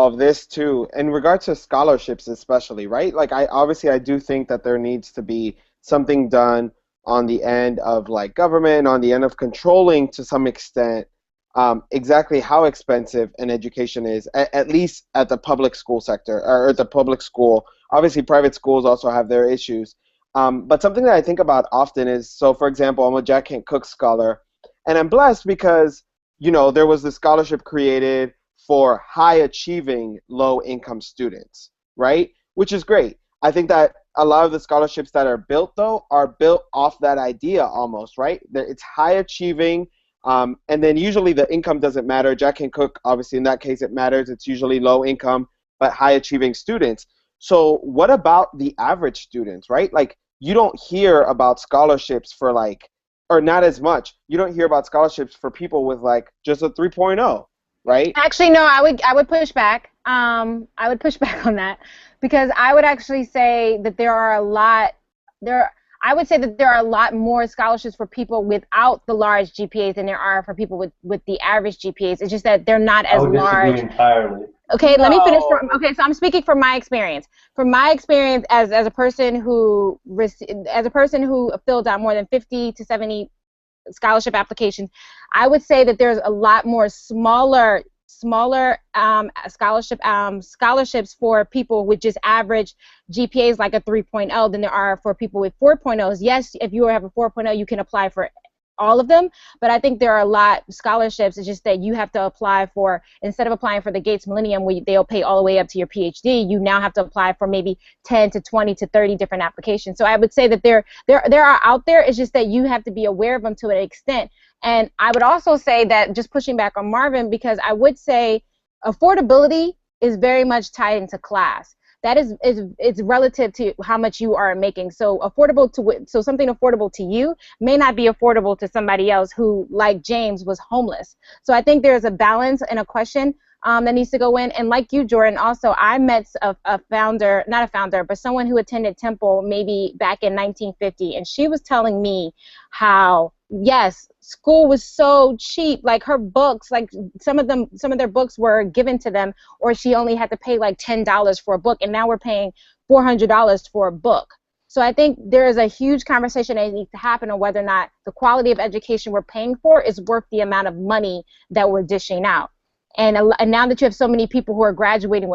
all of this too, in regards to scholarships especially, right? Like I do think that there needs to be something done on the end of like government, on the end of controlling to some extent exactly how expensive an education is, at least at the public school sector or at the public school. Obviously, private schools also have their issues. But something that I think about often is, so for example, I'm a Jack Kent Cooke scholar, and I'm blessed because, there was this scholarship created for high achieving low income students, right? Which is great. I think that a lot of the scholarships that are built, though, are built off that idea almost, right? That it's high achieving, and then usually the income doesn't matter. Jack Kent Cooke, obviously, in that case, it matters. It's usually low income, but high achieving students. So what about the average students, right? Like, you don't hear about scholarships for like, or not as much. You don't hear about scholarships for people with like just a 3.0, right? Actually, no, I would push back. I would push back on that because I would actually say that I would say that there are a lot more scholarships for people without the large GPAs than there are for people with the average GPAs. It's just that they're not as large. I would disagree entirely. Okay, let me finish. Okay, so I'm speaking from my experience. From my experience as a person who filled out more than 50 to 70 scholarship applications, I would say that there's a lot more smaller scholarships for people with just average GPAs like a 3.0 than there are for people with 4.0s. Yes, if you have a 4.0, you can apply for all of them, but I think there are a lot of scholarships. It's just that you have to apply for, instead of applying for the Gates Millennium where they'll pay all the way up to your PhD, you now have to apply for maybe 10 to 20 to 30 different applications. So I would say that there are out there. It's just that you have to be aware of them to an extent. And I would also say that, just pushing back on Marvin, because I would say affordability is very much tied into class. That is it's relative to how much you are making. So something affordable to you may not be affordable to somebody else who, like James, was homeless. So I think there's a balance and a question that needs to go in. And like you, Jordan, also I met a founder, not a founder, but someone who attended Temple maybe back in 1950, and she was telling me how, yes, school was so cheap. Like her books, like some of their books were given to them, or she only had to pay like $10 for a book, and now we're paying $400 for a book. So I think there is a huge conversation that needs to happen on whether or not the quality of education we're paying for is worth the amount of money that we're dishing out. And now that you have so many people who are graduating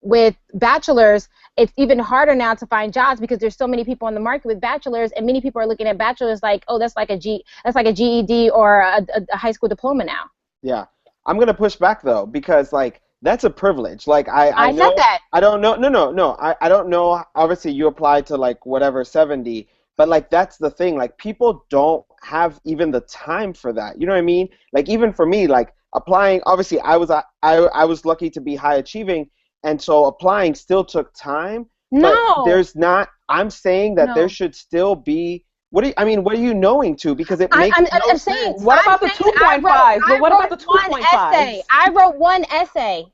with bachelors, it's even harder now to find jobs because there's so many people on the market with bachelors, and many people are looking at bachelors like, oh, that's like a GED or a high school diploma now. Yeah, I'm gonna push back though, because like that's a privilege. Like I know, said that. I don't know. No. I don't know. Obviously, you applied to like whatever 70, but like that's the thing. Like people don't have even the time for that. You know what I mean? Like even for me, like applying. Obviously, I was lucky to be high achieving. And so applying still took time. No. But there's not, I'm saying that No. there should still be, what are you knowing to? Because it makes no sense. What about the 2.5? But what about the 2.5? I wrote one essay,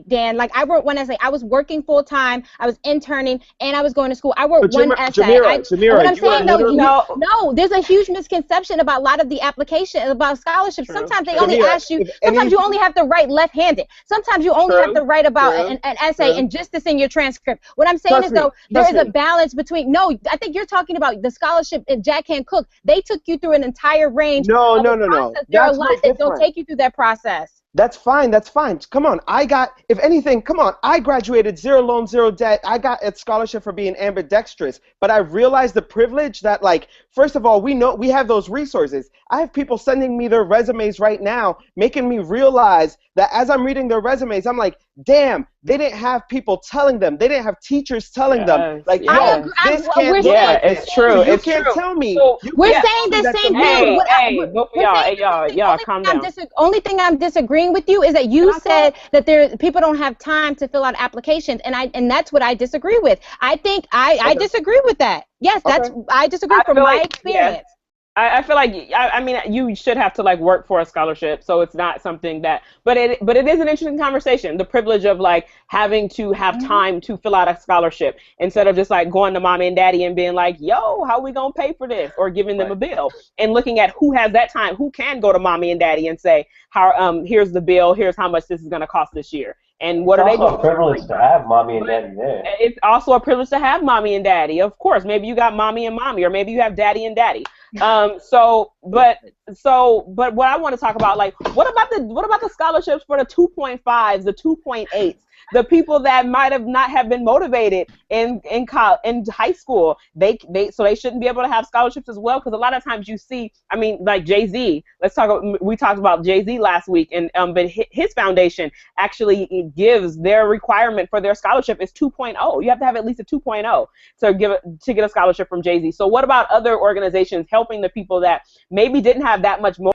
Dan. Like I wrote one essay. I was working full time. I was interning, and I was going to school. I wrote one essay. Jamira, what I'm saying though, no, there's a huge misconception about a lot of the applications about scholarships. True. Sometimes they only ask you. Sometimes you only have to write left-handed. Sometimes you only have to write about an essay and just this in your transcript. What I'm saying is though, there is a balance between. No, I think you're talking about the scholarship at Jack Kent Cooke. They took you through an entire range. No. There are a lot that don't take you through that process. That's fine. Come on. If anything, come on. I graduated zero loan, zero debt. I got a scholarship for being ambidextrous. But I realized the privilege that, like, first of all, we have those resources. I have people sending me their resumes right now, making me realize that as I'm reading their resumes, I'm like, damn, they didn't have people telling them. They didn't have teachers telling them. Like, yo, this can't look like it's this. true. So you it's can't true. tell me. So, we're saying the same thing. Both of y'all, calm down. Only thing I'm disagreeing with you is that you said that people don't have time to fill out applications, and that's what I disagree with. I think I disagree with that. Yes, I disagree from my experience. I feel like I mean you should have to like work for a scholarship, so it's not something that. But it is an interesting conversation. The privilege of like having to have time to fill out a scholarship instead of just like going to mommy and daddy and being like, "Yo, how we gonna pay for this?" or giving them a bill, and looking at who has that time, who can go to mommy and daddy and say, "How here's the bill, here's how much this is gonna cost this year." And what are they doing? It's also a privilege to have mommy and daddy there. It's also a privilege to have mommy and daddy. Of course, maybe you got mommy and mommy, or maybe you have daddy and daddy. But what I want to talk about, like, what about the scholarships for the 2.5s, the 2.8s, the people that might have not have been motivated in high school? They shouldn't be able to have scholarships as well, because a lot of times you see, I mean, like Jay-Z. We talked about Jay-Z last week, and but his foundation actually gives their requirement for their scholarship is 2.0. You have to have at least a 2.0 to get a scholarship from Jay-Z. So what about other organizations helping the people that maybe didn't have that much more